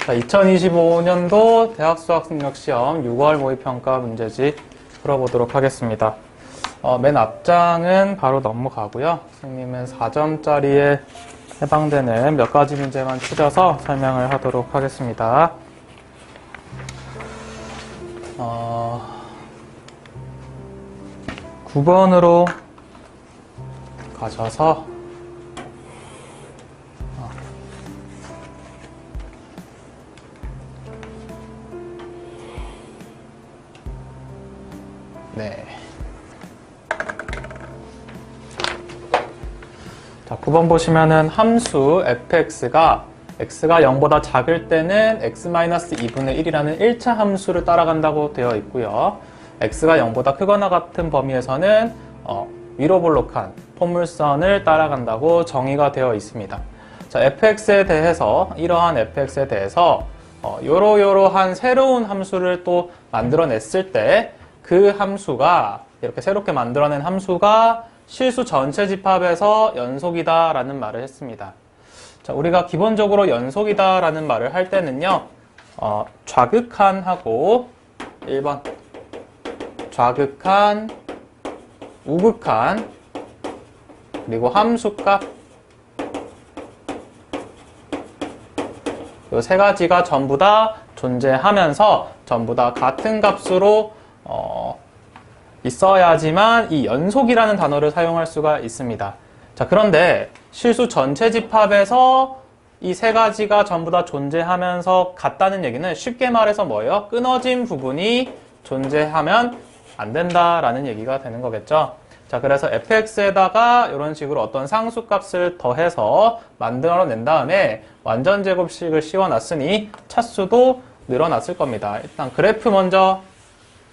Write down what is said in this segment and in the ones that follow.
자, 2025년도 대학 수학능력시험 6월 모의평가 문제집 풀어보도록 하겠습니다. 맨 앞장은 바로 넘어가고요. 선생님은 4점짜리에 해당되는 몇 가지 문제만 추려서 설명을 하도록 하겠습니다. 9번으로 가셔서 네. 자, 9번 보시면은 함수 fx가 x가 0보다 작을 때는 x-2분의 1이라는 1차 함수를 따라간다고 되어 있고요. x가 0보다 크거나 같은 범위에서는 위로 볼록한 포물선을 따라간다고 정의가 되어 있습니다. 자, fx에 대해서 이러한 fx에 대해서 요러요러한 새로운 함수를 또 만들어냈을 때 그 함수가 이렇게 새롭게 만들어낸 함수가 실수 전체 집합에서 연속이다 라는 말을 했습니다. 자, 우리가 기본적으로 연속이다 라는 말을 할 때는요, 좌극한하고 1번 좌극한, 우극한, 그리고 함수값 이 세 가지가 전부 다 존재하면서 전부 다 같은 값으로 있어야지만 이 연속이라는 단어를 사용할 수가 있습니다. 자, 그런데 실수 전체 집합에서 이 세 가지가 전부 다 존재하면서 같다는 얘기는 쉽게 말해서 뭐예요? 끊어진 부분이 존재하면 안 된다라는 얘기가 되는 거겠죠. 자, 그래서 fx에다가 이런 식으로 어떤 상수값을 더해서 만들어낸 다음에 완전 제곱식을 씌워놨으니 차수도 늘어났을 겁니다. 일단 그래프 먼저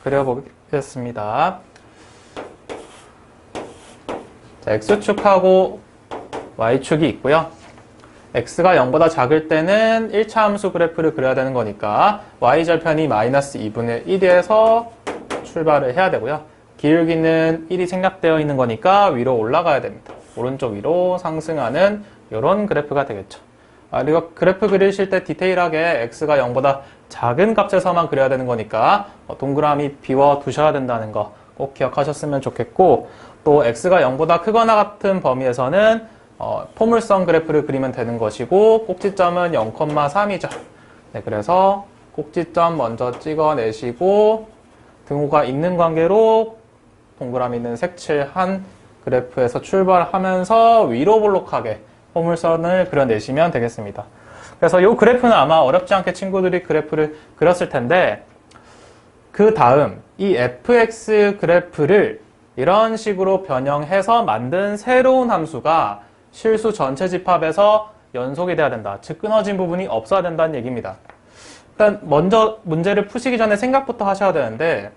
그려보겠습니다. 자, x축하고 y축이 있고요. x가 0보다 작을 때는 1차 함수 그래프를 그려야 되는 거니까 y절편이 -2분의 1에서 출발을 해야 되고요. 기울기는 1이 생략되어 있는 거니까 위로 올라가야 됩니다. 오른쪽 위로 상승하는 이런 그래프가 되겠죠. 그리고 그래프 그리실 때 디테일하게 x가 0보다 작은 값에서만 그려야 되는 거니까 동그라미 비워 두셔야 된다는 거 꼭 기억하셨으면 좋겠고, 또 x가 0보다 크거나 같은 범위에서는 포물선 그래프를 그리면 되는 것이고 꼭지점은 0,3이죠. 네, 그래서 꼭지점 먼저 찍어내시고 등호가 있는 관계로 동그라미는 색칠한 그래프에서 출발하면서 위로 볼록하게 포물선을 그려내시면 되겠습니다. 그래서 이 그래프는 아마 어렵지 않게 친구들이 그래프를 그렸을 텐데, 그 다음 이 fx 그래프를 이런 식으로 변형해서 만든 새로운 함수가 실수 전체 집합에서 연속이 돼야 된다. 즉 끊어진 부분이 없어야 된다는 얘기입니다. 일단 먼저 문제를 푸시기 전에 생각부터 하셔야 되는데,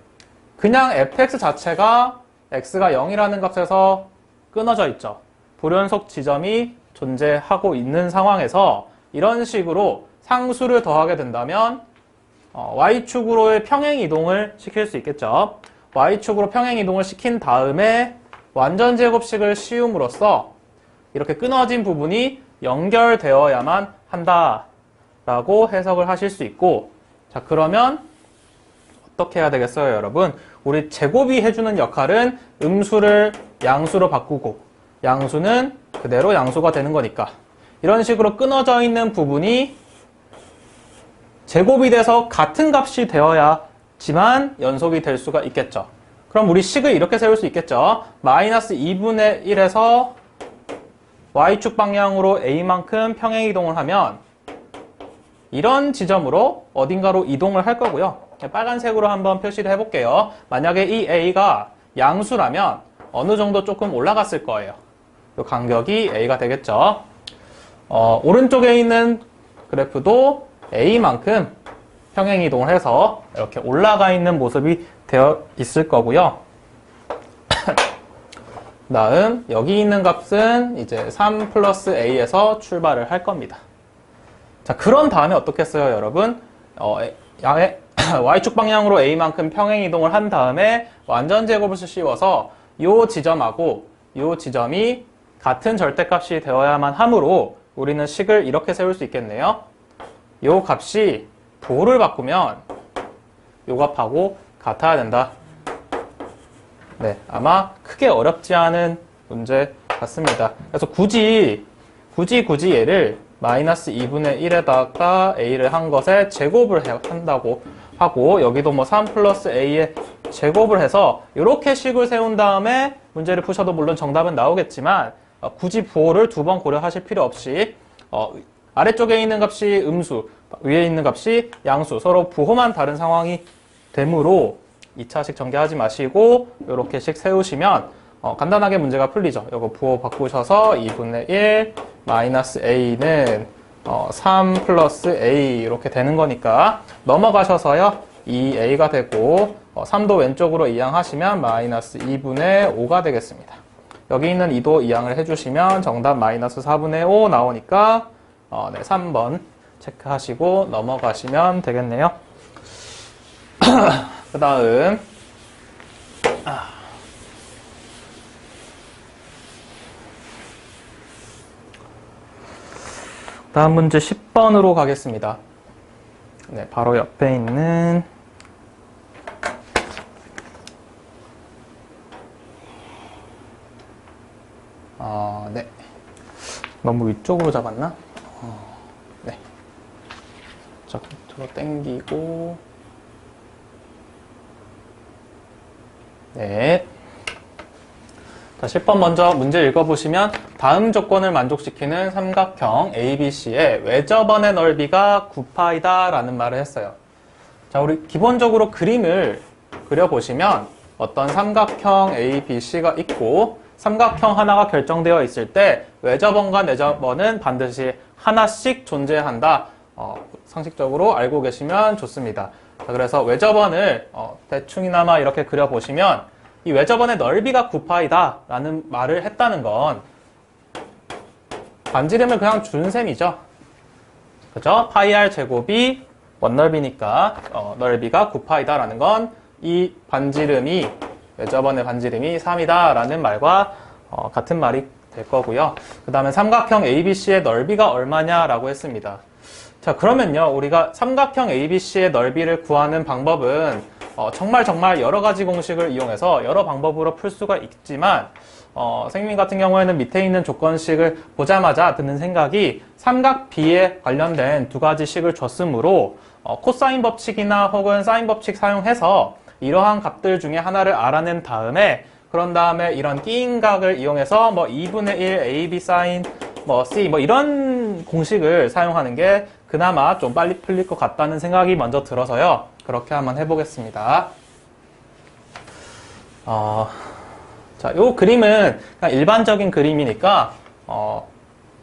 그냥 fx 자체가 x가 0이라는 값에서 끊어져 있죠. 불연속 지점이 존재하고 있는 상황에서 이런 식으로 상수를 더하게 된다면 y축으로의 평행 이동을 시킬 수 있겠죠. y축으로 평행 이동을 시킨 다음에 완전 제곱식을 씌움으로써 이렇게 끊어진 부분이 연결되어야만 한다라고 해석을 하실 수 있고, 자, 그러면 어떻게 해야 되겠어요, 여러분? 우리 제곱이 해주는 역할은 음수를 양수로 바꾸고 양수는 그대로 양수가 되는 거니까 이런 식으로 끊어져 있는 부분이 제곱이 돼서 같은 값이 되어야지만 연속이 될 수가 있겠죠. 그럼 우리 식을 이렇게 세울 수 있겠죠. -2분의 1에서 y축 방향으로 a만큼 평행 이동을 하면 이런 지점으로 어딘가로 이동을 할 거고요. 빨간색으로 한번 표시를 해볼게요. 만약에 이 a가 양수라면 어느 정도 조금 올라갔을 거예요. 이 간격이 a가 되겠죠. 오른쪽에 있는 그래프도 a만큼 평행 이동을 해서 이렇게 올라가 있는 모습이 되어 있을 거고요. 다음 여기 있는 값은 이제 3 플러스 a에서 출발을 할 겁니다. 자, 그런 다음에 어떻겠어요, 여러분? y축 방향으로 a만큼 평행 이동을 한 다음에 완전 제곱을 씌워서 이 지점하고 이 지점이 같은 절대값이 되어야만 하므로 우리는 식을 이렇게 세울 수 있겠네요. 요 값이 부호를 바꾸면 요 값하고 같아야 된다. 네, 아마 크게 어렵지 않은 문제 같습니다. 그래서 굳이 얘를 마이너스 2분의 1에다가 a를 한 것에 제곱을 한다고 하고, 여기도 뭐 3 플러스 a에 제곱을 해서 이렇게 식을 세운 다음에 문제를 푸셔도 물론 정답은 나오겠지만, 굳이 부호를 두 번 고려하실 필요 없이 아래쪽에 있는 값이 음수, 위에 있는 값이 양수, 서로 부호만 다른 상황이 되므로 2차식 전개하지 마시고 이렇게씩 세우시면 간단하게 문제가 풀리죠. 이거 부호 바꾸셔서 2분의 1 마이너스 a는 3 플러스 a 이렇게 되는 거니까 넘어가셔서요 2a가 되고 3도 왼쪽으로 이항하시면 마이너스 2분의 5가 되겠습니다. 여기 있는 2도 이항을 해주시면 정답 마이너스 4분의 5 나오니까 네, 3번 체크하시고 넘어가시면 되겠네요. 그 다음 다음 문제 10번으로 가겠습니다. 네, 바로 옆에 있는 네. 너무 위쪽으로 잡았나? 네. 자, 밑으로 당기고 네. 자, 10번 먼저 문제 읽어보시면 다음 조건을 만족시키는 삼각형 ABC의 외접원의 넓이가 9파이다 라는 말을 했어요. 자, 우리 기본적으로 그림을 그려보시면 어떤 삼각형 ABC가 있고 삼각형 하나가 결정되어 있을 때 외접원과 내접원은 반드시 하나씩 존재한다. 상식적으로 알고 계시면 좋습니다. 자, 그래서 외접원을 대충이나마 이렇게 그려보시면 이 외접원의 넓이가 9파이다 라는 말을 했다는 건 반지름을 그냥 준 셈이죠. 그죠? 파이 r 제곱이 원넓이니까 넓이가 9파이다 라는 건 이 반지름이 외접원의 반지름이 3이다 라는 말과 같은 말이 될 거고요. 그 다음에 삼각형 ABC의 넓이가 얼마냐라고 했습니다. 자, 그러면요 우리가 삼각형 ABC의 넓이를 구하는 방법은 정말 여러 가지 공식을 이용해서 여러 방법으로 풀 수가 있지만 생민 같은 경우에는 밑에 있는 조건식을 보자마자 드는 생각이 삼각 B에 관련된 두 가지 식을 줬으므로 코사인 법칙이나 혹은 사인 법칙 사용해서 이러한 값들 중에 하나를 알아낸 다음에 그런 다음에 이런 끼인 각을 이용해서 뭐 2분의 1 AB 사인 뭐 C 뭐 이런 공식을 사용하는 게 그나마 좀 빨리 풀릴 것 같다는 생각이 먼저 들어서요. 그렇게 한번 해보겠습니다. 자, 요 그림은 그냥 일반적인 그림이니까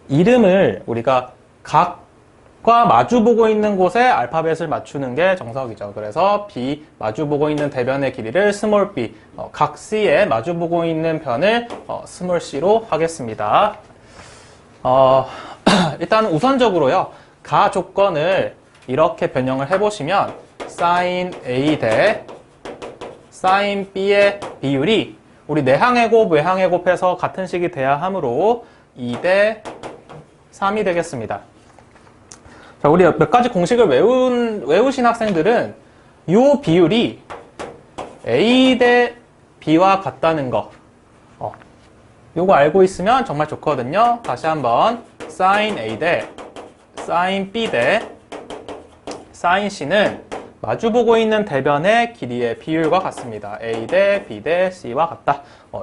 이름을 우리가 각과 마주보고 있는 곳에 알파벳을 맞추는 게 정석이죠. 그래서 B 마주보고 있는 대변의 길이를 스몰 b, 각 C에 마주보고 있는 변을 스몰 c로 하겠습니다. 일단 우선적으로요. 가 조건을 이렇게 변형을 해보시면 sin A 대 sin B의 비율이 우리 내항의 곱, 외항의 곱해서 같은 식이 돼야 하므로 2 대 3이 되겠습니다. 자, 우리 몇 가지 공식을 외우신 학생들은 이 비율이 A 대 B와 같다는 거 요거 알고 있으면 정말 좋거든요. 다시 한번 sin A 대 sin B 대 sin C는 마주보고 있는 대변의 길이의 비율과 같습니다. A 대 B 대 C와 같다.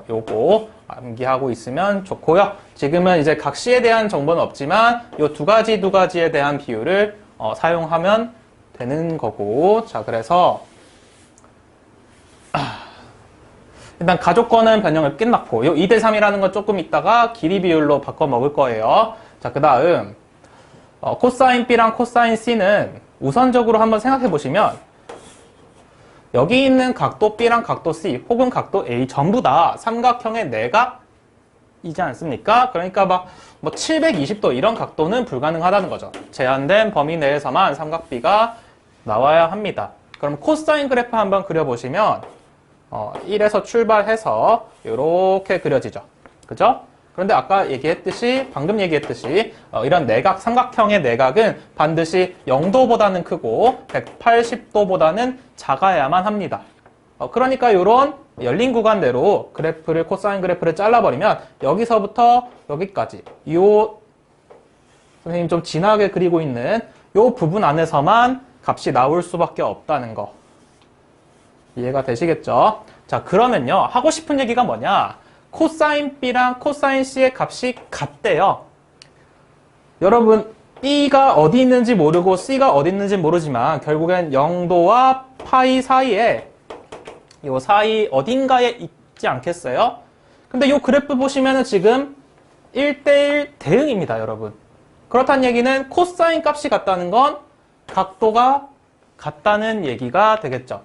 요거 암기하고 있으면 좋고요. 지금은 이제 각 C에 대한 정보는 없지만 요 두 가지에 대한 비율을 사용하면 되는 거고. 자, 그래서 일단 가조건은 변형을 끝났고 요 2 대 3이라는 건 조금 있다가 길이 비율로 바꿔 먹을 거예요. 자, 그 다음 코사인 B랑 코사인 C는 우선적으로 한번 생각해 보시면 여기 있는 각도 B랑 각도 C 혹은 각도 A 전부 다 삼각형의 내각이지 않습니까? 그러니까 막 뭐 720도 이런 각도는 불가능하다는 거죠. 제한된 범위 내에서만 삼각 B가 나와야 합니다. 그럼 코사인 그래프 한번 그려보시면 1에서 출발해서 이렇게 그려지죠. 그죠? 그런데 아까 방금 얘기했듯이 이런 내각, 삼각형의 내각은 반드시 0도보다는 크고 180도보다는 작아야만 합니다. 그러니까 이런 열린 구간 내로 코사인 그래프를 잘라버리면 여기서부터 여기까지 선생님 좀 진하게 그리고 있는 이 부분 안에서만 값이 나올 수밖에 없다는 거 이해가 되시겠죠? 자, 그러면요 하고 싶은 얘기가 뭐냐, 코사인 B랑 코사인 C의 값이 같대요. 여러분 B가 어디 있는지 모르고 C가 어디 있는지 모르지만 결국엔 0도와 파이 사이에 이 사이 어딘가에 있지 않겠어요? 근데 이 그래프 보시면은 지금 1대1 대응입니다, 여러분. 그렇다는 얘기는 코사인 값이 같다는 건 각도가 같다는 얘기가 되겠죠.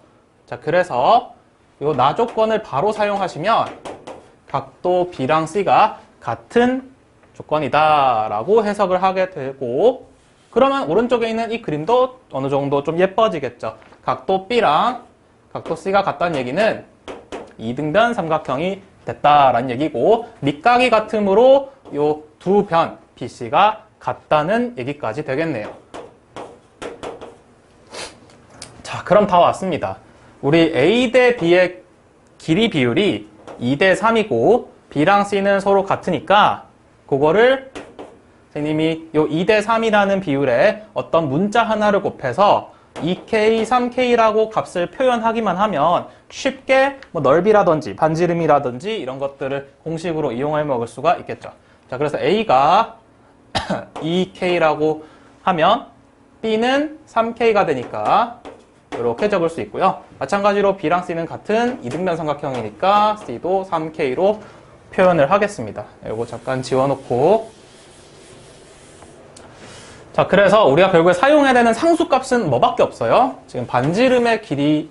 자, 그래서 이 나 조건을 바로 사용하시면 각도 B랑 C가 같은 조건이다 라고 해석을 하게 되고, 그러면 오른쪽에 있는 이 그림도 어느 정도 좀 예뻐지겠죠. 각도 B랑 각도 C가 같다는 얘기는 이등변 삼각형이 됐다라는 얘기고, 밑각이 같으므로 이 두 변 BC가 같다는 얘기까지 되겠네요. 자, 그럼 다 왔습니다. 우리 A 대 B의 길이 비율이 2대 3이고 B랑 C는 서로 같으니까 그거를 선생님이 이 2대 3이라는 비율에 어떤 문자 하나를 곱해서 2K, 3K라고 값을 표현하기만 하면 쉽게 뭐 넓이라든지 반지름이라든지 이런 것들을 공식으로 이용해 먹을 수가 있겠죠. 자, 그래서 A가 2K라고 하면 B는 3K가 되니까 이렇게 적을 수 있고요. 마찬가지로 B랑 C는 같은 이등변 삼각형이니까 C도 3K로 표현을 하겠습니다. 이거 잠깐 지워놓고. 자, 그래서 우리가 결국에 사용해야 되는 상수값은 뭐밖에 없어요? 지금 반지름의 길이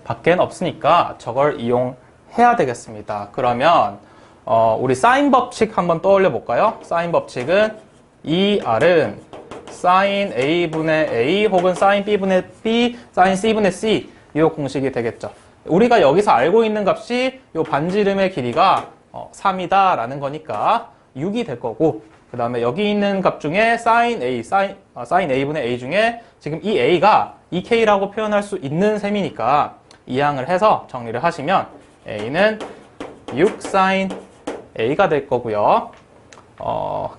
밖엔 없으니까 저걸 이용해야 되겠습니다. 그러면 우리 사인 법칙 한번 떠올려 볼까요? 사인 법칙은 이 R은 사인 A분의 A 혹은 사인 B분의 B, 사인 C분의 C 이 공식이 되겠죠. 우리가 여기서 알고 있는 값이 이 반지름의 길이가 3이다 라는 거니까 6이 될 거고, 그 다음에 여기 있는 값 중에 사인 A분의 A 중에 지금 이 A가 2K라고 표현할 수 있는 셈이니까 이항을 해서 정리를 하시면 A는 6 사인 A가 될 거고요.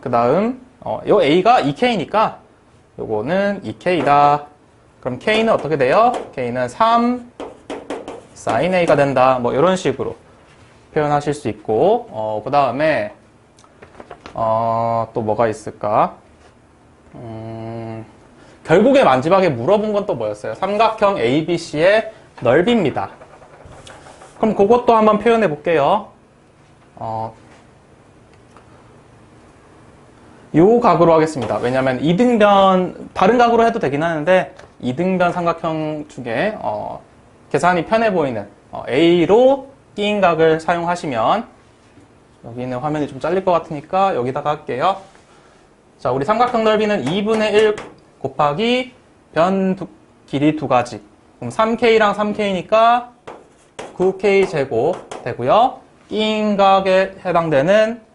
그 다음 요 A가 2K니까 요거는 2K다. 그럼 K는 어떻게 돼요? K는 3 sin A가 된다. 뭐 이런 식으로 표현하실 수 있고, 그 다음에 또 뭐가 있을까? 결국에 마지막에 물어본 건 또 뭐였어요? 삼각형 ABC의 넓이입니다. 그럼 그것도 한번 표현해 볼게요. 요 각으로 하겠습니다. 왜냐하면 이등변, 다른 각으로 해도 되긴 하는데 이등변 삼각형 중에 계산이 편해 보이는 A로 끼인 각을 사용하시면, 여기는 화면이 좀 잘릴 것 같으니까 여기다가 할게요. 자, 우리 삼각형 넓이는 2분의 1 곱하기 변 길이 두 가지. 그럼 3K랑 3K니까 9K 제곱 되고요. 끼인 각에 해당되는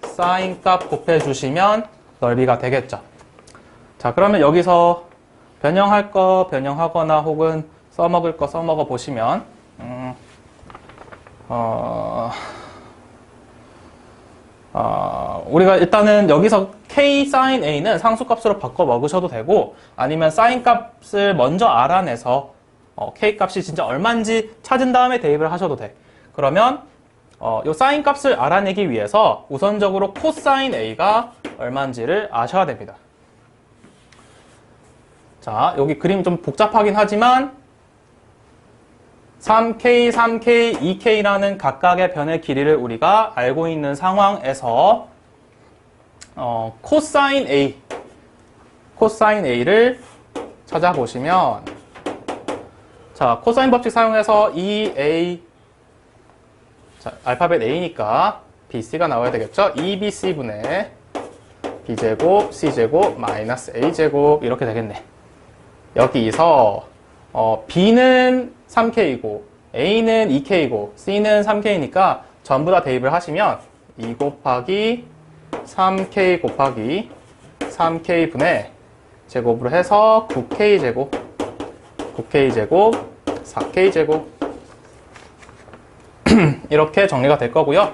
사인 값 곱해주시면 넓이가 되겠죠. 자, 그러면 여기서 변형할 거 변형하거나 혹은 써먹을 거 써먹어 보시면, 우리가 일단은 여기서 K sin A는 상수값으로 바꿔 먹으셔도 되고, 아니면 sin 값을 먼저 알아내서 K 값이 진짜 얼마인지 찾은 다음에 대입을 하셔도 돼. 그러면 요 sin 값을 알아내기 위해서 우선적으로 코사인 A가 얼마인지를 아셔야 됩니다. 자, 여기 그림 좀 복잡하긴 하지만 3K, 3K, 2K라는 각각의 변의 길이를 우리가 알고 있는 상황에서 코사인 A를 찾아보시면, 자, 코사인 법칙 사용해서 이 A, 자, 알파벳 A니까 BC가 나와야 되겠죠? 2BC분의 B제곱, C제곱, 마이너스 A제곱 이렇게 되겠네. 여기서 B는 3K이고 A는 2K이고 C는 3K니까 전부 다 대입을 하시면 2 곱하기 3k 곱하기 3k분의 제곱으로 해서 9k제곱, 9k제곱, 4k제곱 이렇게 정리가 될 거고요.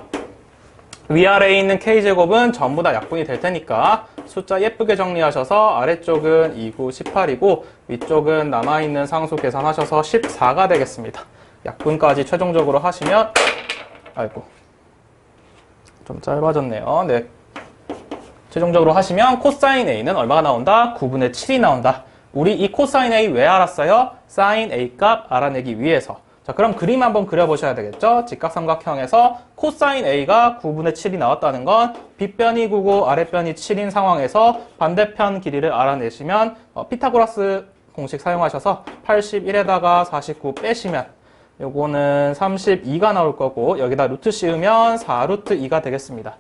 위아래에 있는 k제곱은 전부 다 약분이 될 테니까 숫자 예쁘게 정리하셔서 아래쪽은 2, 9, 18이고 위쪽은 남아있는 상수 계산하셔서 14가 되겠습니다. 약분까지 최종적으로 하시면 아이고 좀 짧아졌네요. 네. 최종적으로 하시면 코사인 A는 얼마가 나온다? 9분의 7이 나온다. 우리 이 코사인 A 왜 알았어요? 사인 A 값 알아내기 위해서. 자, 그럼 그림 한번 그려보셔야 되겠죠? 직각삼각형에서 코사인 A가 9분의 7이 나왔다는 건 빗변이 9고 아랫변이 7인 상황에서 반대편 길이를 알아내시면 피타고라스 공식 사용하셔서 81에다가 49 빼시면 요거는 32가 나올 거고 여기다 루트 씌우면 4루트 2가 되겠습니다.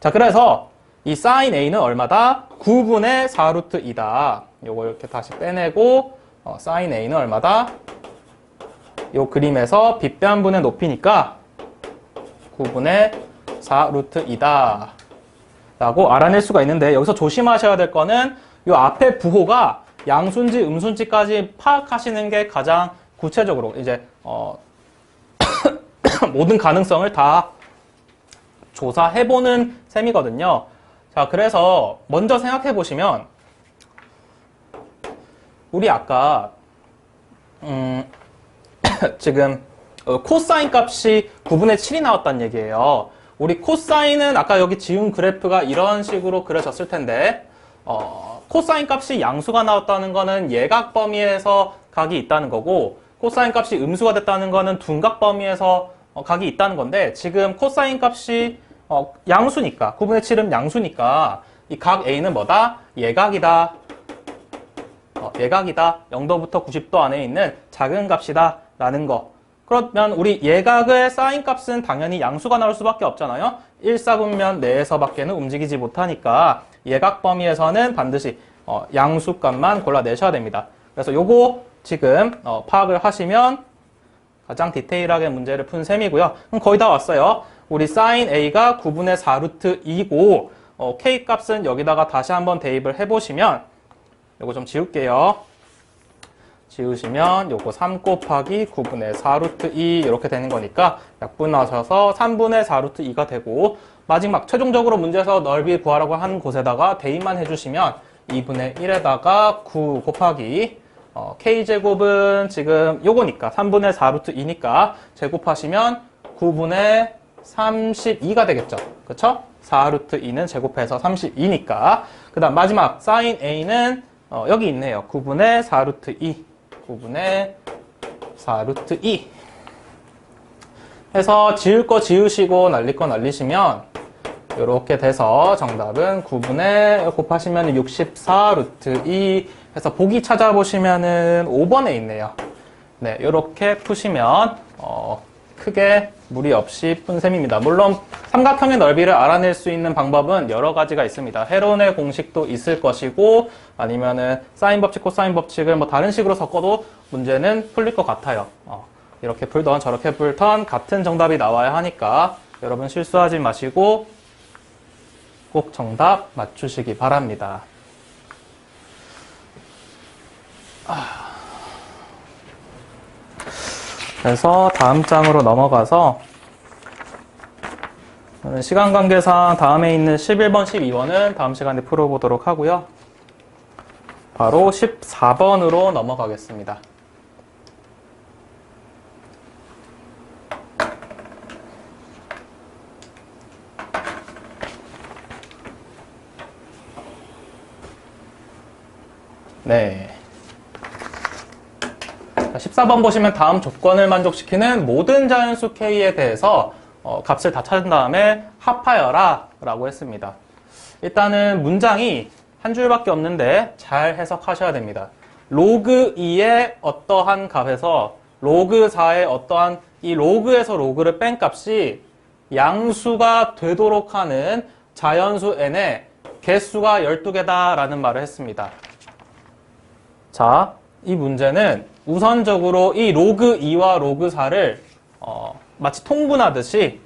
자, 그래서 이 사인 A는 얼마다? 9분의 4루트 2다. 요거 이렇게 다시 빼내고 사인 A는 얼마다? 요 그림에서 빗변분의 높이니까 9분의 4루트 2다 라고 알아낼 수가 있는데 여기서 조심하셔야 될 거는 요 앞에 부호가 양수인지 음수인지까지 파악하시는 게 가장 구체적으로 이제 모든 가능성을 다 조사해보는 셈이거든요. 자, 그래서 먼저 생각해 보시면 우리 아까 지금 코사인 값이 9분의 7이 나왔다는 얘기예요. 우리 코사인은 아까 여기 지운 그래프가 이런 식으로 그려졌을 텐데 코사인 값이 양수가 나왔다는 거는 예각 범위에서 각이 있다는 거고 코사인 값이 음수가 됐다는 거는 둔각 범위에서 각이 있다는 건데 지금 코사인 값이 양수니까 9분의 7은 양수니까 이 각 A는 뭐다? 예각이다. 예각이다. 0도부터 90도 안에 있는 작은 값이다 라는 거. 그러면 우리 예각의 사인 값은 당연히 양수가 나올 수밖에 없잖아요. 1사분면 내에서밖에는 움직이지 못하니까 예각 범위에서는 반드시 양수값만 골라내셔야 됩니다. 그래서 요거 지금 파악을 하시면 가장 디테일하게 문제를 푼 셈이고요. 그럼 거의 다 왔어요. 우리 사인 A가 9분의 4루트 2고 K 값은 여기다가 다시 한번 대입을 해보시면 요거 좀 지울게요. 지우시면 요거 3 곱하기 9분의 4루트 2 이렇게 되는 거니까 약분하셔서 3분의 4루트 2가 되고 마지막 최종적으로 문제에서 넓이 구하라고 한 곳에다가 대입만 해주시면 2분의 1에다가 9 곱하기 K제곱은 지금 요거니까 3분의 4루트 2니까 제곱하시면 9분의 32가 되겠죠. 그쵸? 4루트 2는 제곱해서 32니까 그 다음 마지막 사인 A는 여기 있네요. 9분의 4루트 2 9분의 4루트 2 해서 지울 거 지우시고 날릴 거 날리시면 이렇게 돼서 정답은 9분의 곱하시면 64 루트 2 해서 보기 찾아보시면은 5번에 있네요. 네, 이렇게 푸시면 크게 무리 없이 푼 셈입니다. 물론 삼각형의 넓이를 알아낼 수 있는 방법은 여러 가지가 있습니다. 헤론의 공식도 있을 것이고 아니면은 사인 법칙, 코사인 법칙을 뭐 다른 식으로 섞어도 문제는 풀릴 것 같아요. 이렇게 풀던 저렇게 풀던 같은 정답이 나와야 하니까 여러분 실수하지 마시고 꼭 정답 맞추시기 바랍니다. 그래서 다음 장으로 넘어가서 시간 관계상 다음에 있는 11번, 12번은 다음 시간에 풀어보도록 하고요. 바로 14번으로 넘어가겠습니다. 네. 14번 보시면 다음 조건을 만족시키는 모든 자연수 K에 대해서 값을 다 찾은 다음에 합하여라 라고 했습니다. 일단은 문장이 한 줄밖에 없는데 잘 해석하셔야 됩니다. 로그 2의 어떠한 값에서 로그 4의 어떠한 이 로그에서 로그를 뺀 값이 양수가 되도록 하는 자연수 n의 개수가 12개다 라는 말을 했습니다. 자, 이 문제는 우선적으로 이 로그 2와 로그 4를 마치 통분하듯이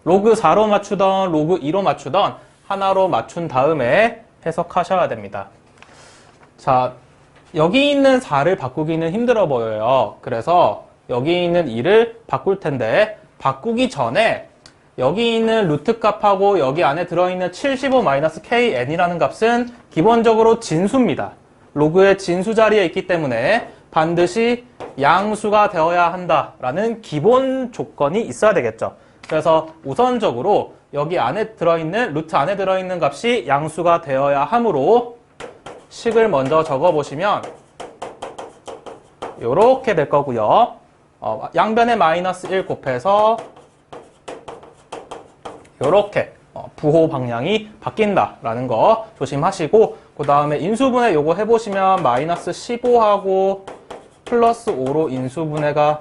로그 4로 맞추던 로그 2로 맞추던 하나로 맞춘 다음에 해석하셔야 됩니다. 자, 여기 있는 4를 바꾸기는 힘들어 보여요. 그래서 여기 있는 2를 바꿀 텐데 바꾸기 전에 여기 있는 루트 값하고 여기 안에 들어있는 75-kn이라는 값은 기본적으로 진수입니다. 로그의 진수 자리에 있기 때문에 반드시 양수가 되어야 한다라는 기본 조건이 있어야 되겠죠. 그래서 우선적으로 여기 안에 들어있는 루트 안에 들어있는 값이 양수가 되어야 하므로 식을 먼저 적어보시면 이렇게 될 거고요. 양변에 마이너스 1 곱해서 이렇게 부호 방향이 바뀐다라는 거 조심하시고, 그 다음에 인수분해 요거 해보시면 마이너스 15하고 플러스 5로 인수분해가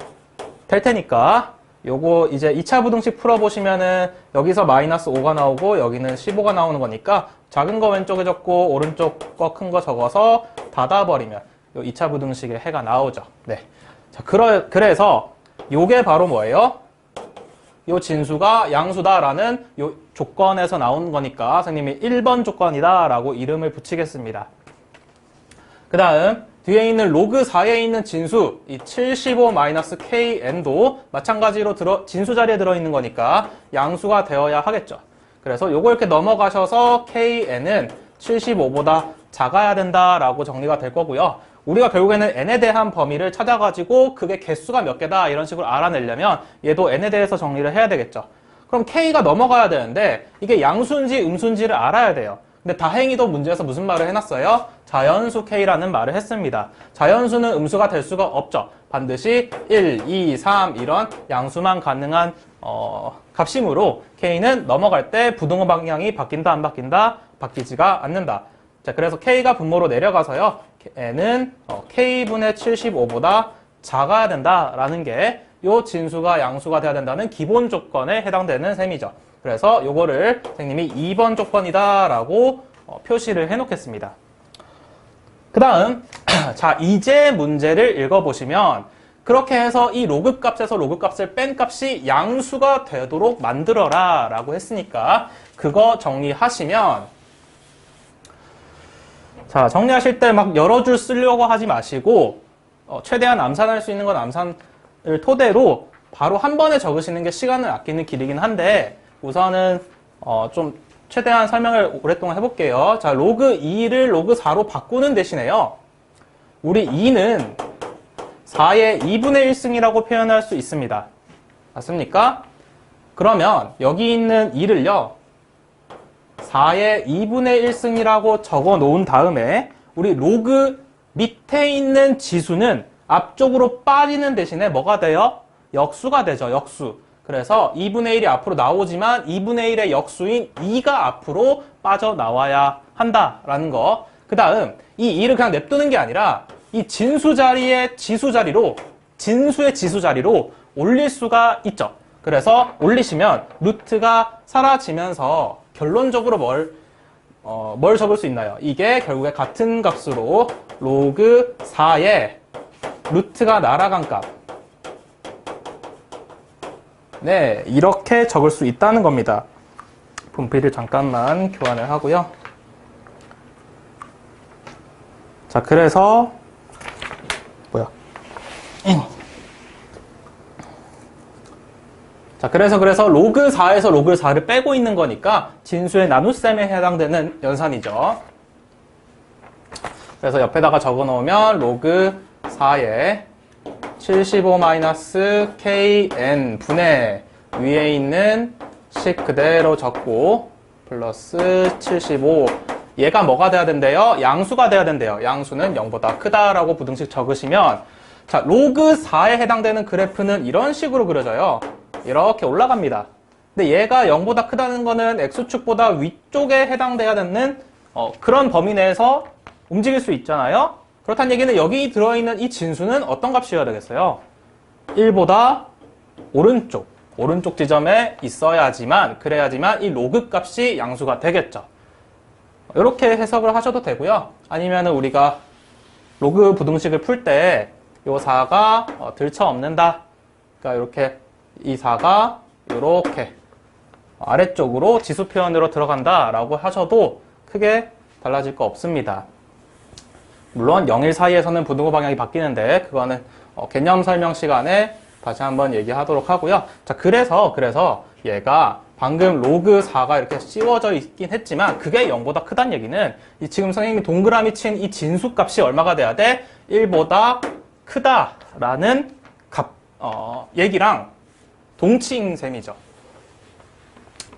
될 테니까 요거 이제 2차 부등식 풀어보시면은 여기서 마이너스 5가 나오고 여기는 15가 나오는 거니까 작은 거 왼쪽에 적고 오른쪽 거 큰 거 적어서 닫아버리면 요 2차 부등식의 해가 나오죠. 네. 자, 그래서 요게 바로 뭐예요? 요 진수가 양수다라는 요 조건에서 나온 거니까 선생님이 1번 조건이다라고 이름을 붙이겠습니다. 그 다음 뒤에 있는 로그 4에 있는 진수 이 75-kn도 마찬가지로 진수 자리에 들어있는 거니까 양수가 되어야 하겠죠. 그래서 요거 이렇게 넘어가셔서 kn은 75보다 작아야 된다라고 정리가 될 거고요. 우리가 결국에는 n에 대한 범위를 찾아가지고 그게 개수가 몇 개다 이런 식으로 알아내려면 얘도 n에 대해서 정리를 해야 되겠죠. 그럼 k가 넘어가야 되는데 이게 양수인지 음수인지를 알아야 돼요. 근데 다행히도 문제에서 무슨 말을 해놨어요? 자연수 k라는 말을 했습니다. 자연수는 음수가 될 수가 없죠. 반드시 1, 2, 3 이런 양수만 가능한 값이므로 k는 넘어갈 때 부등호 방향이 바뀐다 안 바뀐다? 바뀌지가 않는다. 자, 그래서 k가 분모로 내려가서요. n은 k분의 75보다 작아야 된다라는 게 요 진수가 양수가 돼야 된다는 기본 조건에 해당되는 셈이죠. 그래서 요거를 선생님이 2번 조건이다라고 표시를 해놓겠습니다. 그 다음 자, 이제 문제를 읽어보시면 그렇게 해서 이 로그 값에서 로그 값을 뺀 값이 양수가 되도록 만들어라 라고 했으니까 그거 정리하시면, 자, 정리하실 때 막 여러 줄 쓰려고 하지 마시고 최대한 암산할 수 있는 건 암산을 토대로 바로 한 번에 적으시는 게 시간을 아끼는 길이긴 한데 우선은 좀 최대한 설명을 오랫동안 해볼게요. 자, 로그 2를 로그 4로 바꾸는 대신에요. 우리 2는 4의 2분의 1승이라고 표현할 수 있습니다. 맞습니까? 그러면 여기 있는 2를요. 4의 2분의 1승이라고 적어 놓은 다음에 우리 로그 밑에 있는 지수는 앞쪽으로 빠지는 대신에 뭐가 돼요? 역수가 되죠. 역수. 그래서 2분의 1이 앞으로 나오지만 2분의 1의 역수인 2가 앞으로 빠져나와야 한다라는 거. 그 다음 이 2를 그냥 냅두는 게 아니라 이 진수 자리의 지수 자리로, 진수의 지수 자리로 올릴 수가 있죠. 그래서 올리시면 루트가 사라지면서 결론적으로 뭘 적을 수 있나요? 이게 결국에 같은 값으로 로그 4의 루트가 날아간 값. 네, 이렇게 적을 수 있다는 겁니다. 분필을 잠깐만 교환을 하고요. 자, 그래서 자, 그래서 로그 4에서 로그 4를 빼고 있는 거니까 진수의 나눗셈에 해당되는 연산이죠. 그래서 옆에다가 적어 놓으면 로그 4에 75-kn 분의 위에 있는 식 그대로 적고 플러스 75. 얘가 뭐가 돼야 된대요? 양수가 돼야 된대요. 양수는 0보다 크다라고 부등식 적으시면, 자, 로그 4에 해당되는 그래프는 이런 식으로 그려져요. 이렇게 올라갑니다. 근데 얘가 0보다 크다는 거는 X축보다 위쪽에 해당돼야 되는 그런 범위 내에서 움직일 수 있잖아요. 그렇다는 얘기는 여기 들어있는 이 진수는 어떤 값이어야 되겠어요? 1보다 오른쪽 지점에 있어야지만, 그래야지만 이 로그 값이 양수가 되겠죠. 이렇게 해석을 하셔도 되고요. 아니면 우리가 로그 부등식을 풀 때 이 4가 들쳐 없는다. 그러니까 이렇게 이 4가 이렇게 아래쪽으로 지수 표현으로 들어간다라고 하셔도 크게 달라질 거 없습니다. 물론 0일 사이에서는 부등호 방향이 바뀌는데 그거는 개념 설명 시간에 다시 한번 얘기하도록 하고요. 자, 그래서 얘가 방금 로그 4가 이렇게 씌워져 있긴 했지만 그게 0보다 크다는 얘기는 이 지금 선생님이 동그라미 친 이 진수 값이 얼마가 돼야 돼? 1보다 크다라는 얘기랑 동치인 셈이죠.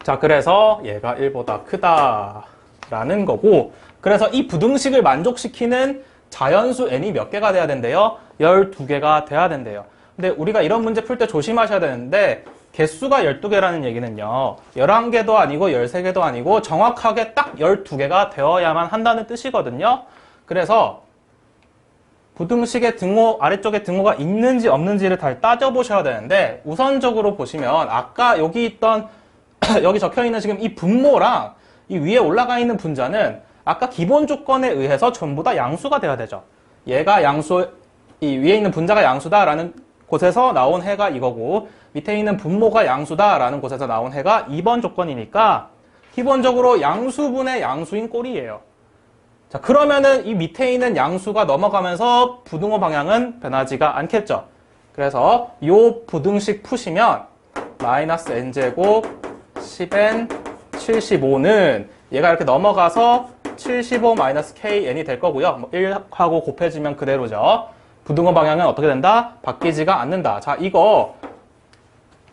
자, 그래서 얘가 1보다 크다라는 거고, 그래서 이 부등식을 만족시키는 자연수 n이 몇 개가 돼야 된대요? 12개가 돼야 된대요. 근데 우리가 이런 문제 풀 때 조심하셔야 되는데 개수가 12개라는 얘기는요, 11개도 아니고 13개도 아니고 정확하게 딱 12개가 되어야만 한다는 뜻이거든요. 그래서 부등식의 등호, 아래쪽에 등호가 있는지 없는지를 잘 따져보셔야 되는데, 우선적으로 보시면 아까 여기 있던 여기 적혀있는 지금 이 분모랑 이 위에 올라가 있는 분자는 아까 기본 조건에 의해서 전부 다 양수가 돼야 되죠. 얘가 양수, 이 위에 있는 분자가 양수다라는 곳에서 나온 해가 이거고, 밑에 있는 분모가 양수다라는 곳에서 나온 해가 2번 조건이니까 기본적으로 양수분의 양수인 꼴이에요. 자, 그러면은 이 밑에 있는 양수가 넘어가면서 부등호 방향은 변하지가 않겠죠. 그래서 이 부등식 푸시면 마이너스 n제곱 10n 75는 얘가 이렇게 넘어가서 75 마이너스 kn이 될 거고요. 뭐 1하고 곱해지면 그대로죠. 부등호 방향은 어떻게 된다? 바뀌지가 않는다. 자, 이거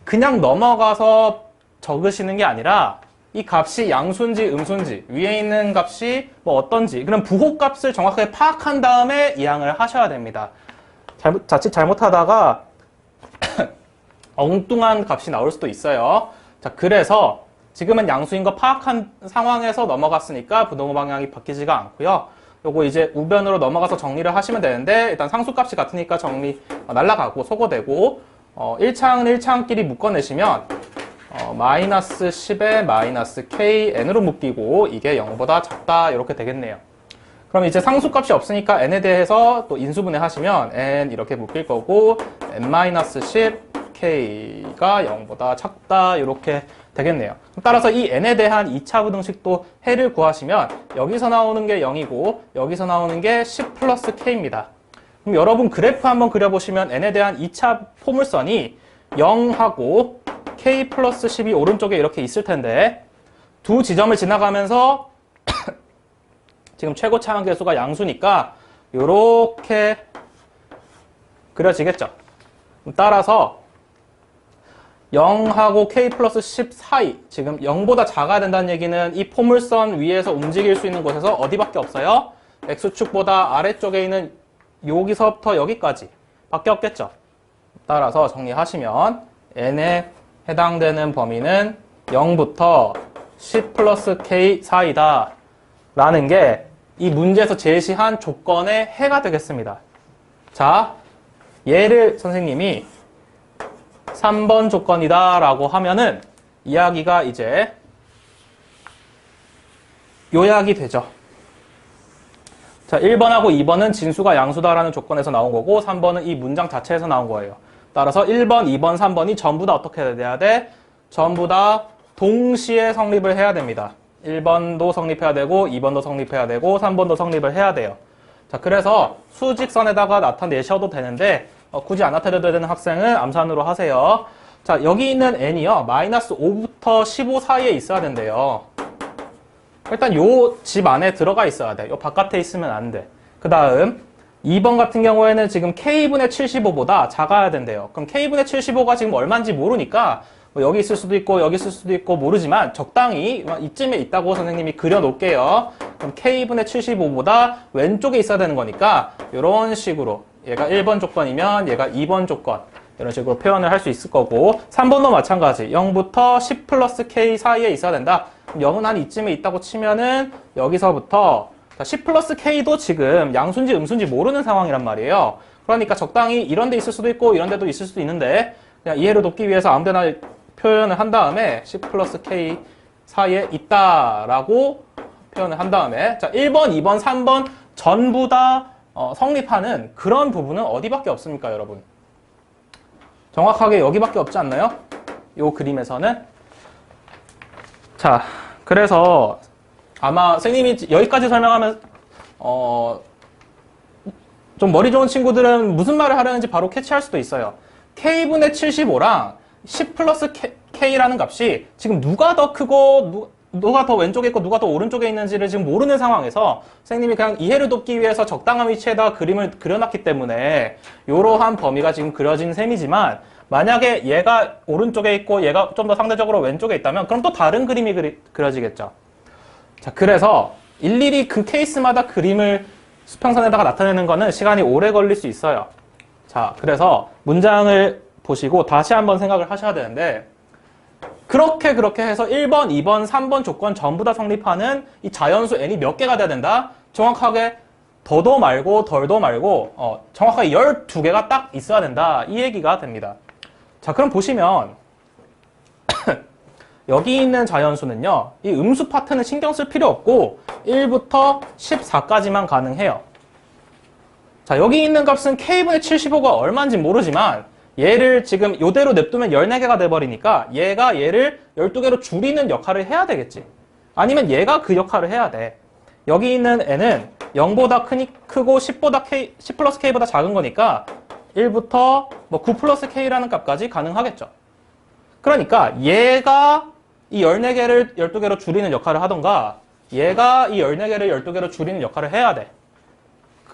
그냥 넘어가서 적으시는 게 아니라 이 값이 양수인지 음수인지, 위에 있는 값이 뭐 어떤지, 그럼 부호값을 정확하게 파악한 다음에 이항을 하셔야 됩니다. 자칫 잘못하다가 엉뚱한 값이 나올 수도 있어요. 자, 그래서 지금은 양수인 거 파악한 상황에서 넘어갔으니까 부등호 방향이 바뀌지가 않고요. 요거 이제 우변으로 넘어가서 정리를 하시면 되는데, 일단 상수값이 같으니까 정리 날라가고 소거되고, 1창끼리 묶어내시면 마이너스 10에 마이너스 kn으로 묶이고 이게 0보다 작다 이렇게 되겠네요. 그럼 이제 상수값이 없으니까 n에 대해서 또 인수분해 하시면 n 이렇게 묶일 거고 n-10 k가 0보다 작다 이렇게 되겠네요. 따라서 이 n에 대한 2차 부등식도 해를 구하시면 여기서 나오는 게 0이고 여기서 나오는 게 10 플러스 k입니다. 그럼 여러분 그래프 한번 그려보시면 n에 대한 2차 포물선이 0하고 k 플러스 10이 오른쪽에 이렇게 있을 텐데 두 지점을 지나가면서 지금 최고 차항계수가 양수니까 이렇게 그려지겠죠. 따라서 0하고 k 플러스 10 사이, 지금 0보다 작아야 된다는 얘기는 이 포물선 위에서 움직일 수 있는 곳에서 어디밖에 없어요? x축보다 아래쪽에 있는 여기서부터 여기까지 밖에 없겠죠. 따라서 정리하시면 n에 해당되는 범위는 0부터 10 플러스 k 사이다 라는 게 이 문제에서 제시한 조건의 해가 되겠습니다. 자, 얘를 선생님이 3번 조건이다 라고 하면은 이야기가 이제 요약이 되죠. 자, 1번하고 2번은 진수가 양수다라는 조건에서 나온 거고 3번은 이 문장 자체에서 나온 거예요. 따라서 1번, 2번, 3번이 전부 다 어떻게 돼야 돼? 전부 다 동시에 성립을 해야 됩니다. 1번도 성립해야 되고 2번도 성립해야 되고 3번도 성립을 해야 돼요. 자, 그래서 수직선에다가 나타내셔도 되는데 굳이 안 나타내도 되는 학생은 암산으로 하세요. 자, 여기 있는 n이요. 마이너스 5부터 15 사이에 있어야 된대요. 일단 요 집 안에 들어가 있어야 돼. 요 바깥에 있으면 안 돼. 그 다음 2번 같은 경우에는 지금 k분의 75보다 작아야 된대요. 그럼 k분의 75가 지금 얼마인지 모르니까 뭐 여기 있을 수도 있고 여기 있을 수도 있고 모르지만 적당히 이쯤에 있다고 선생님이 그려놓을게요. 그럼 k분의 75보다 왼쪽에 있어야 되는 거니까 이런 식으로 얘가 1번 조건이면 얘가 2번 조건 이런 식으로 표현을 할 수 있을 거고 3번도 마찬가지 0부터 10 플러스 k 사이에 있어야 된다. 그럼 0은 한 이쯤에 있다고 치면은 여기서부터 10 플러스 k도 지금 양수인지 음수인지 모르는 상황이란 말이에요. 그러니까 적당히 이런 데 있을 수도 있고 이런 데도 있을 수도 있는데 그냥 이해를 돕기 위해서 아무 데나 표현을 한 다음에 10 플러스 k 사이에 있다라고 표현을 한 다음에 자 1번, 2번, 3번 전부 다 성립하는 그런 부분은 어디밖에 없습니까, 여러분? 정확하게 여기밖에 없지 않나요? 이 그림에서는 자, 그래서 아마 선생님이 여기까지 설명하면 좀 머리 좋은 친구들은 무슨 말을 하려는지 바로 캐치할 수도 있어요. K분의 75랑 10 플러스 K라는 값이 지금 누가 더 크고 누가 더 왼쪽에 있고 누가 더 오른쪽에 있는지를 지금 모르는 상황에서 선생님이 그냥 이해를 돕기 위해서 적당한 위치에다 그림을 그려놨기 때문에 이러한 범위가 지금 그려진 셈이지만 만약에 얘가 오른쪽에 있고 얘가 좀 더 상대적으로 왼쪽에 있다면 그럼 또 다른 그림이 그려지겠죠. 자, 그래서 일일이 그 케이스마다 그림을 수평선에다가 나타내는 거는 시간이 오래 걸릴 수 있어요. 자, 그래서 문장을 보시고 다시 한번 생각을 하셔야 되는데 그렇게 해서 1번, 2번, 3번 조건 전부 다 성립하는 이 자연수 n이 몇 개가 돼야 된다? 정확하게 더도 말고 덜도 말고 정확하게 12개가 딱 있어야 된다. 이 얘기가 됩니다. 자, 그럼 보시면 여기 있는 자연수는요. 이 음수 파트는 신경 쓸 필요 없고 1부터 14까지만 가능해요. 자, 여기 있는 값은 K분의 75가 얼마인지 모르지만 얘를 지금 이대로 냅두면 14개가 돼버리니까 얘가 얘를 12개로 줄이는 역할을 해야 되겠지. 아니면 얘가 그 역할을 해야 돼. 여기 있는 n은 0보다 크고 10 플러스 k보다 작은 거니까 1부터 뭐 9 플러스 k라는 값까지 가능하겠죠. 그러니까 얘가 이 14개를 12개로 줄이는 역할을 하던가 얘가 이 14개를 12개로 줄이는 역할을 해야 돼.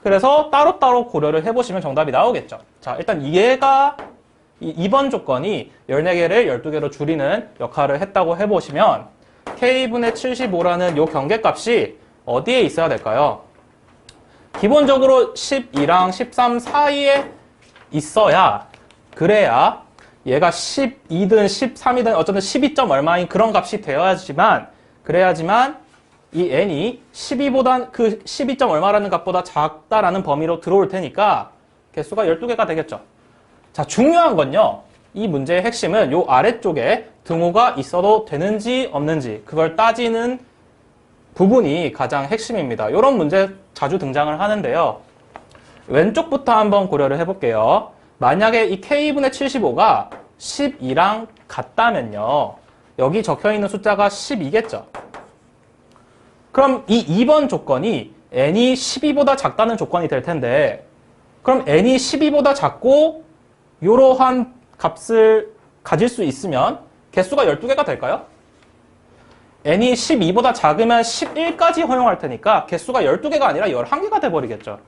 그래서 따로따로 고려를 해보시면 정답이 나오겠죠. 자, 일단 얘가 이 2번 조건이 14개를 12개로 줄이는 역할을 했다고 해보시면 K분의 75라는 요 경계값이 어디에 있어야 될까요? 기본적으로 12랑 13 사이에 있어야 그래야 얘가 12든 13이든 어쨌든 12점 얼마인 그런 값이 되어야지만 그래야지만 이 n이 12보단 그 12점 얼마라는 값보다 작다라는 범위로 들어올 테니까 개수가 12개가 되겠죠. 자, 중요한 건요. 이 문제의 핵심은 요 아래쪽에 등호가 있어도 되는지 없는지 그걸 따지는 부분이 가장 핵심입니다. 이런 문제 자주 등장을 하는데요. 왼쪽부터 한번 고려를 해볼게요. 만약에 이 K분의 75가 12랑 같다면요. 여기 적혀있는 숫자가 12겠죠. 그럼 이 2번 조건이 n이 12보다 작다는 조건이 될 텐데 그럼 n이 12보다 작고 이러한 값을 가질 수 있으면 개수가 12개가 될까요? n이 12보다 작으면 11까지 허용할 테니까 개수가 12개가 아니라 11개가 돼버리겠죠.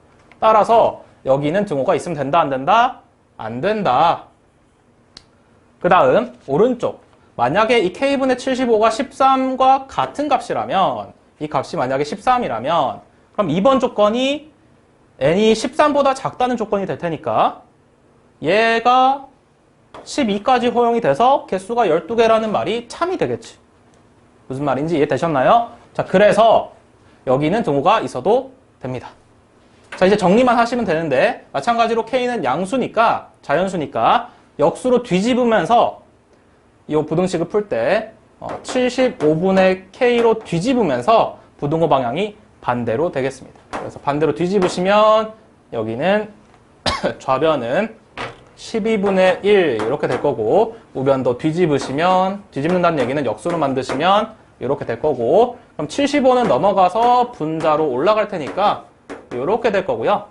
따라서 여기는 등호가 있으면 된다, 안 된다? 안 된다. 그 다음 오른쪽. 만약에 이 K분의 75가 13과 같은 값이라면 이 값이 만약에 13이라면 그럼 2번 조건이 n이 13보다 작다는 조건이 될 테니까 얘가 12까지 허용이 돼서 개수가 12개라는 말이 참이 되겠지. 무슨 말인지 이해되셨나요? 자, 그래서 여기는 등호가 있어도 됩니다. 자, 이제 정리만 하시면 되는데 마찬가지로 K는 양수니까 자연수니까 역수로 뒤집으면서 이 부등식을 풀 때 75분의 K로 뒤집으면서 부등호 방향이 반대로 되겠습니다. 그래서 반대로 뒤집으시면 여기는 좌변은 12분의 1 이렇게 될 거고 우변도 뒤집는다는 얘기는 역수로 만드시면 이렇게 될 거고 그럼 75는 넘어가서 분자로 올라갈 테니까 이렇게 될 거고요.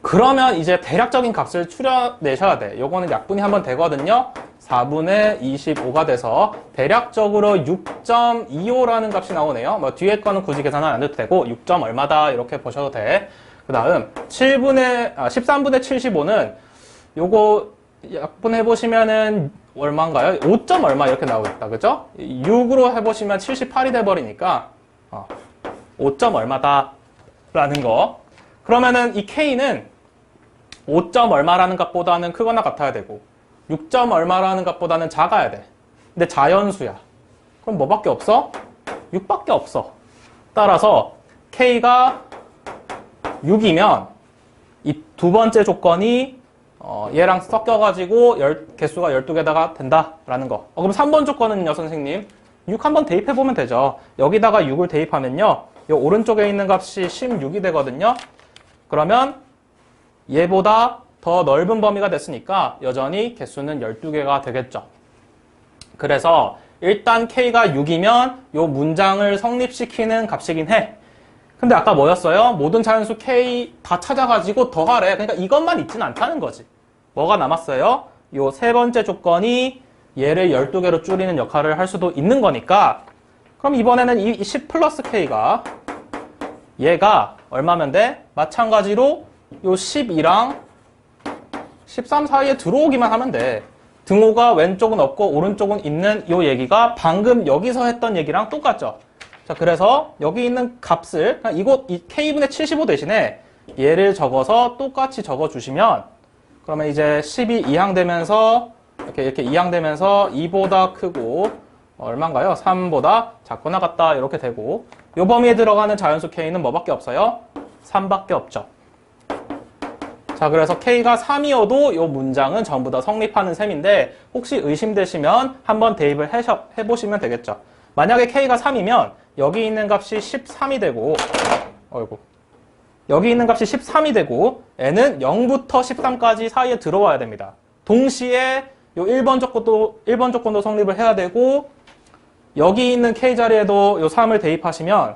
그러면 이제 대략적인 값을 추려내셔야 돼. 요거는 약분이 한번 되거든요. 4분의 25가 돼서 대략적으로 6.25라는 값이 나오네요. 뭐 뒤에 거는 굳이 계산은 안 해도 되고 6. 얼마다 이렇게 보셔도 돼. 그 다음 13분의 75는 요거 약분해 보시면은 얼마인가요? 5. 얼마 이렇게 나오겠다. 그죠? 6으로 해보시면 78이 돼버리니까 5. 얼마다 라는 거. 그러면은 이 K는 5. 얼마라는 값보다는 크거나 같아야 되고 6. 얼마라는 값보다는 작아야 돼. 근데 자연수야. 그럼 뭐밖에 없어? 6밖에 없어. 따라서 K가 6이면 이 두 번째 조건이 얘랑 섞여가지고 개수가 12개다가 된다라는 거. 그럼 3번 조건은요, 선생님? 6 한번 대입해보면 되죠. 여기다가 6을 대입하면요. 이 오른쪽에 있는 값이 16이 되거든요. 그러면 얘보다 더 넓은 범위가 됐으니까 여전히 개수는 12개가 되겠죠. 그래서 일단 K가 6이면 요 문장을 성립시키는 값이긴 해. 근데 아까 뭐였어요? 모든 자연수 K 다 찾아가지고 더하래. 그러니까 이것만 있진 않다는 거지. 뭐가 남았어요? 요 세 번째 조건이 얘를 12개로 줄이는 역할을 할 수도 있는 거니까 그럼 이번에는 이 10 플러스 K가 얘가 얼마면 돼? 마찬가지로 요 12랑 13 사이에 들어오기만 하면 돼. 등호가 왼쪽은 없고 오른쪽은 있는 요 얘기가 방금 여기서 했던 얘기랑 똑같죠. 자, 그래서 여기 있는 값을 이 K분의 75 대신에 얘를 적어서 똑같이 적어주시면 그러면 이제 10이 이항되면서 이렇게 이항되면서 2보다 크고 얼마인가요? 3보다 작거나 같다 이렇게 되고 요 범위에 들어가는 자연수 K는 뭐밖에 없어요? 3밖에 없죠. 자, 그래서 K가 3이어도 요 문장은 전부 다 성립하는 셈인데 혹시 의심되시면 한번 대입을 해보시면 되겠죠. 만약에 K가 3이면 여기 있는 값이 13이 되고 여기 있는 값이 13이 되고 N은 0부터 13까지 사이에 들어와야 됩니다. 동시에 요 1번 조건도 성립을 해야 되고 여기 있는 K 자리에도 요 3을 대입하시면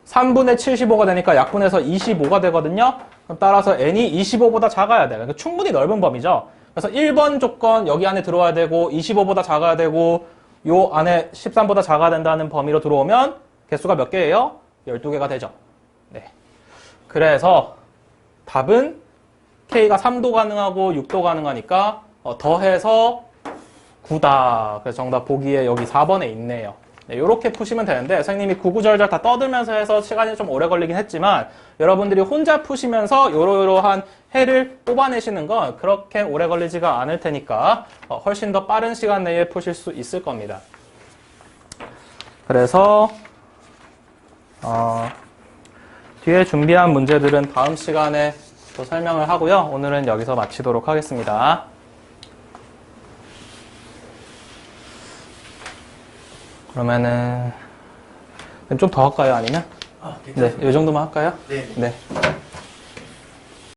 3분의 75가 되니까 약분해서 25가 되거든요. 그럼 따라서 N이 25보다 작아야 돼요. 그러니까 충분히 넓은 범위죠. 그래서 1번 조건 여기 안에 들어와야 되고 25보다 작아야 되고 요 안에 13보다 작아야 된다는 범위로 들어오면 개수가 몇 개예요? 12개가 되죠. 네. 그래서 답은 K가 3도 가능하고 6도 가능하니까 더해서 9다. 그래서 정답 보기에 여기 4번에 있네요. 네, 이렇게 푸시면 되는데 선생님이 구구절절 다 떠들면서 해서 시간이 좀 오래 걸리긴 했지만 여러분들이 혼자 푸시면서 요러요러한 해를 뽑아내시는 건 그렇게 오래 걸리지가 않을 테니까 훨씬 더 빠른 시간 내에 푸실 수 있을 겁니다. 그래서 뒤에 준비한 문제들은 다음 시간에 또 설명을 하고요. 오늘은 여기서 마치도록 하겠습니다. 그러면은 좀 더 할까요? 아니면? 네, 이 정도만 할까요? 네. 네.